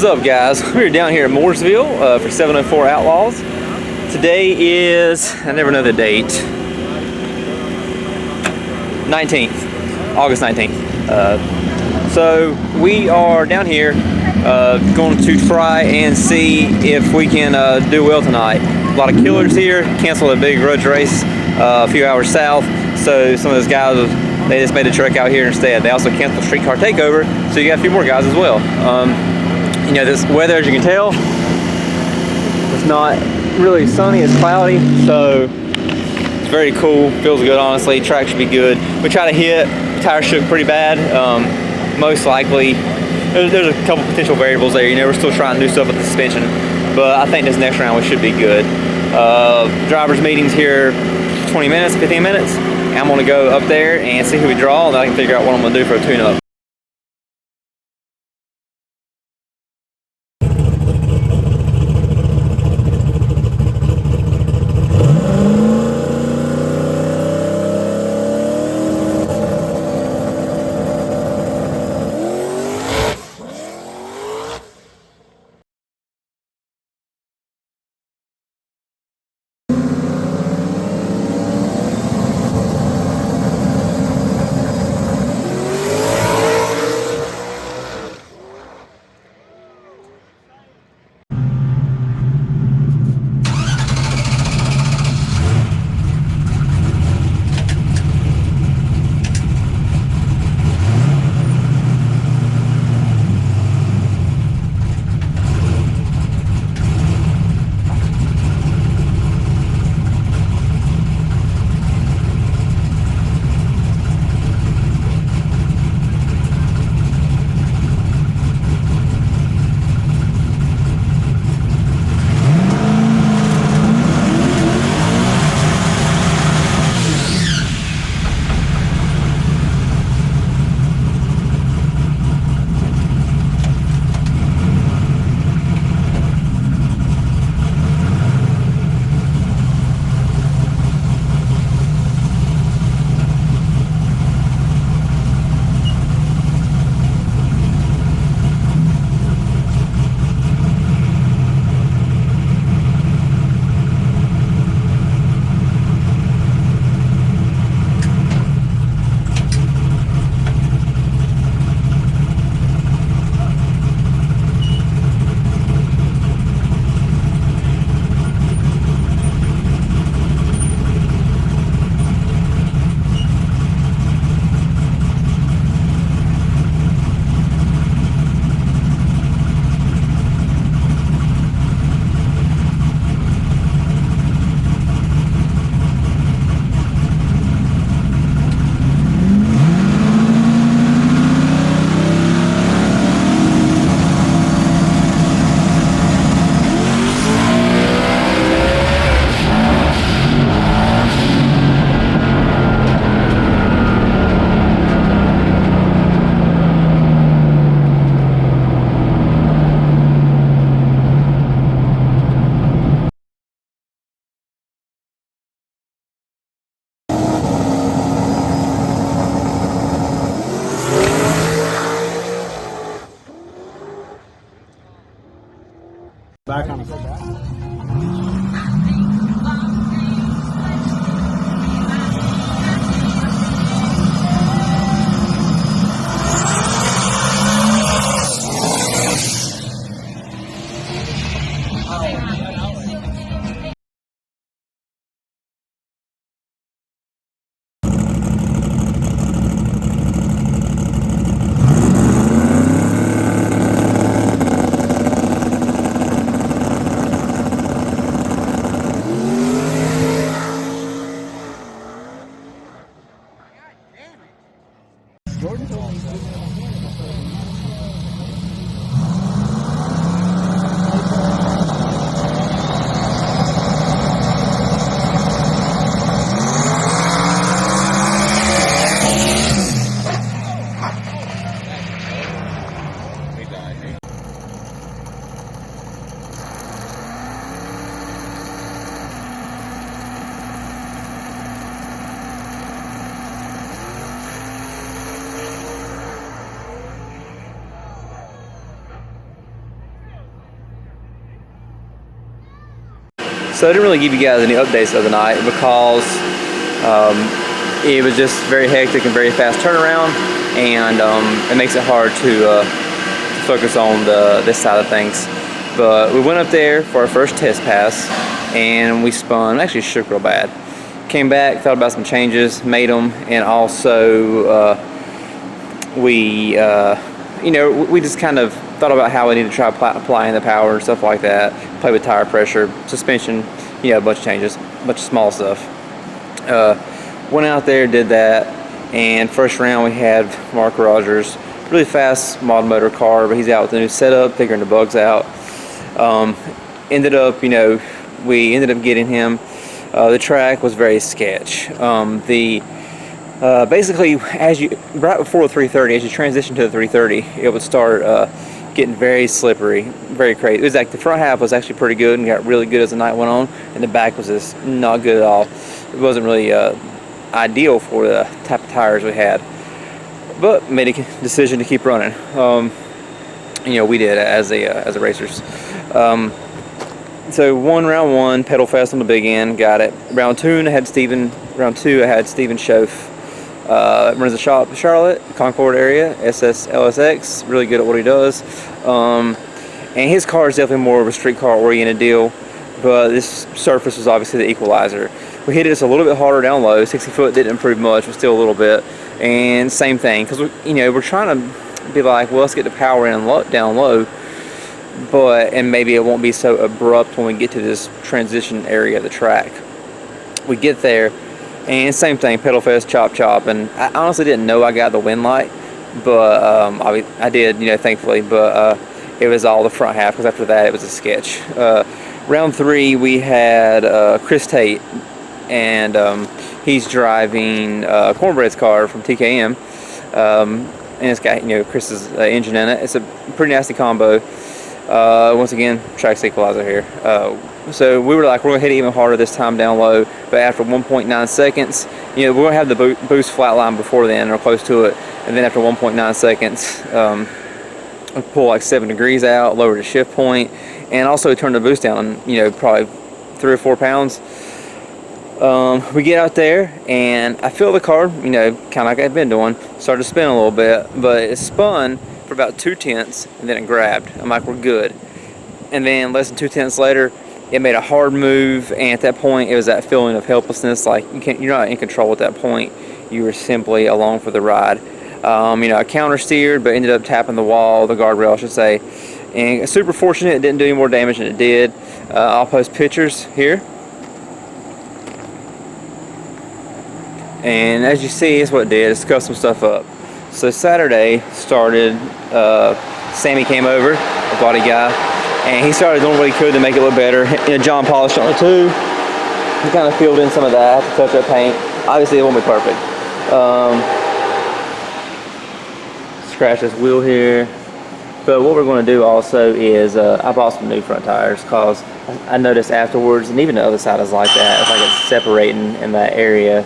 What is up, guys? We're down here in Mooresville for 704 Outlaws. Today is, I never know the date, 19th, August 19th. So we are down here going to try and see if we can do well tonight. A lot of killers here, canceled a big road race a few hours south, so some of those guys, they just made a trek out here instead. They also canceled Streetcar Takeover, so you got a few more guys as well. You know, this weather, as you can tell, it's not really sunny, it's cloudy, so it's very cool, feels good honestly. Track should be good. We try to hit, tires shook pretty bad. Most likely, there's a couple potential variables there. You know, we're still trying new stuff with the suspension, but I think this next round we should be good. Drivers meetings here 20 minutes, 15 minutes. And I'm gonna go up there and see who we draw, and I can figure out what I'm gonna do for a tune-up. So I didn't really give you guys any updates the other night because it was just very hectic and very fast turnaround, and it makes it hard to focus on this side of things. But we went up there for our first test pass, and we spun. Actually shook real bad. Came back, thought about some changes, made them, and also we just kind of thought about how we need to try applying the power and stuff like that. Play with tire pressure, suspension, a bunch of changes, a bunch of small stuff. Went out there, did that, and first round we had Mark Rogers, really fast mod motor car, but he's out with the new setup, figuring the bugs out. Ended up getting him. The track was very sketch. Basically, right before the 330, as you transition to the 330, it would start getting very slippery, very crazy. It was like the front half was actually pretty good and got really good as the night went on, and the back was just not good at all. It wasn't really ideal for the type of tires we had, but made a decision to keep running. We did as a racers. So round one, pedal fast on the big end, got it. Round two, I had Steven Schoaf. Runs a shop in Charlotte, Concord area, LSX, really good at what he does. And his car is definitely more of a street car oriented deal, but this surface was obviously the equalizer. We hit it just a little bit harder down low. 60 foot didn't improve much, but still a little bit. And same thing, because we're trying to be like, well, let's get the power in down low, and maybe it won't be so abrupt when we get to this transition area of the track. We get there, and same thing, pedal fast, chop, and I honestly didn't know I got the wind light, but I did, thankfully, but it was all the front half, because after that it was a sketch. Round three, we had Chris Tate, and he's driving Cornbread's car from TKM, and it's got, Chris's engine in it. It's a pretty nasty combo. Once again, track's equalizer here. So we were like, we're going to hit it even harder this time down low, but after 1.9 seconds, we're going to have the boost flatline before then, or close to it, and then after 1.9 seconds, pull like 7 degrees out, lower the shift point, and also turn the boost down, probably 3 or 4 pounds. We get out there, and I feel the car, kind of like I've been doing, started to spin a little bit, but it spun for about 0.2, and then it grabbed. I'm like, we're good. And then less than 0.2 later, it made a hard move, and at that point, it was that feeling of helplessness, like you're not in control at that point. You were simply along for the ride. I counter steered, but ended up tapping the wall, the guardrail, I should say. And super fortunate, it didn't do any more damage than it did. I'll post pictures here. And as you see, it's what it did. It's scuffed some stuff up. So Saturday started, Sammy came over, a body guy, and he started doing what he could to make it look better. John polished on it too. He kind of filled in some of that, to touch up paint. Obviously it won't be perfect. Scratch this wheel here. But what we're going to do also is, I bought some new front tires, because I noticed afterwards, and even the other side is like that. It's like it's separating in that area.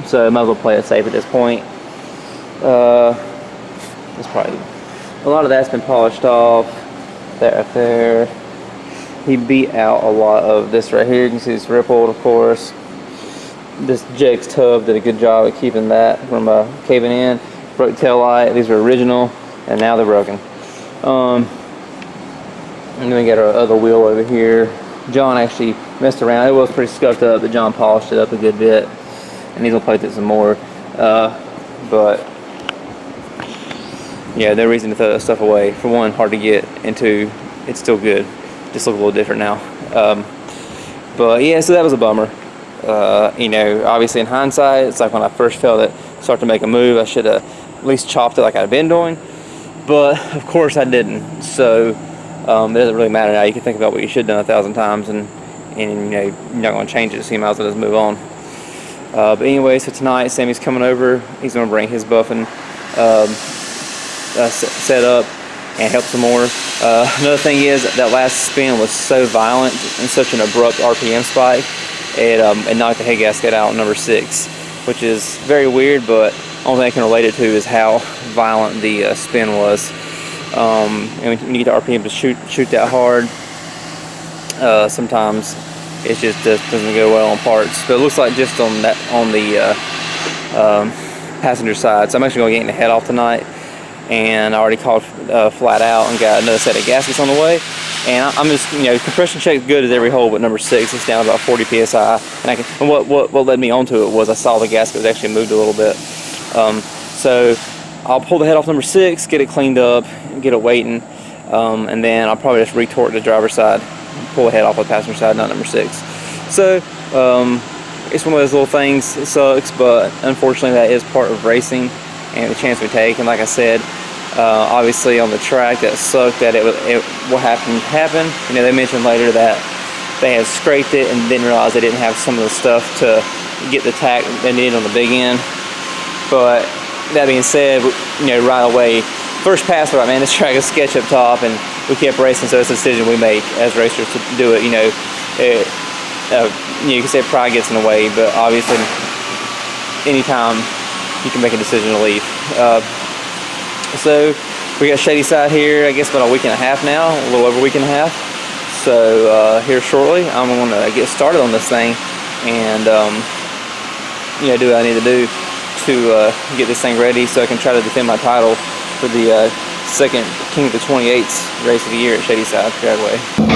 So I might as well play it safe at this point. It's probably, a lot of that's been polished off. That right there. He beat out a lot of this right here. You can see it's rippled, of course. This Jake's tub did a good job of keeping that from caving in. Broke tail light. These were original, and now they're broken. And then we got our other wheel over here. John actually messed around. It was pretty scuffed up, but John polished it up a good bit, and he's gonna play with it some more. But yeah, no reason to throw that stuff away. For one, hard to get, and two, it's still good. Just look a little different now. But yeah, so that was a bummer. Obviously in hindsight, it's like when I first felt it start to make a move, I should have at least chopped it like I'd been doing. But of course I didn't. So it doesn't really matter now. You can think about what you should have done 1,000 times, and you're not going to change it, so you might as well just move on. But anyway, so tonight Sammy's coming over. He's going to bring his buffing set up and help some more. Another thing is that last spin was so violent and such an abrupt RPM spike, it knocked the head gasket out number 6, which is very weird, but only thing I can relate it to is how violent the spin was. And when you get the RPM to shoot that hard, Sometimes it just doesn't go well on parts. But it looks like just on the passenger side. So I'm actually going to get the head off tonight, and I already called flat out and got another set of gaskets on the way. And I'm just, compression check good as every hole, but number 6 is down about 40 psi. And what led me onto it was I saw the gasket was actually moved a little bit. So I'll pull the head off number 6, get it cleaned up, get it waiting, and then I'll probably just retort the driver's side, pull the head off the passenger side, not number 6. So it's one of those little things. It sucks, but unfortunately that is part of racing and the chance we take. And like I said, obviously on the track that sucked that what happened. They mentioned later that they had scraped it and didn't realize they didn't have some of the stuff to get the tack they needed on the big end. But that being said, right away, first pass, right, man, this track is sketch up top, and we kept racing, so it's a decision we make as racers to do it. You can say pride gets in the way, but obviously anytime you can make a decision to leave. So we got Shady Side here, I guess about a week and a half now, a little over a week and a half. So here shortly, I'm going to get started on this thing and do what I need to do to get this thing ready so I can try to defend my title for the second King of the 28s race of the year at Shady Side Dragway.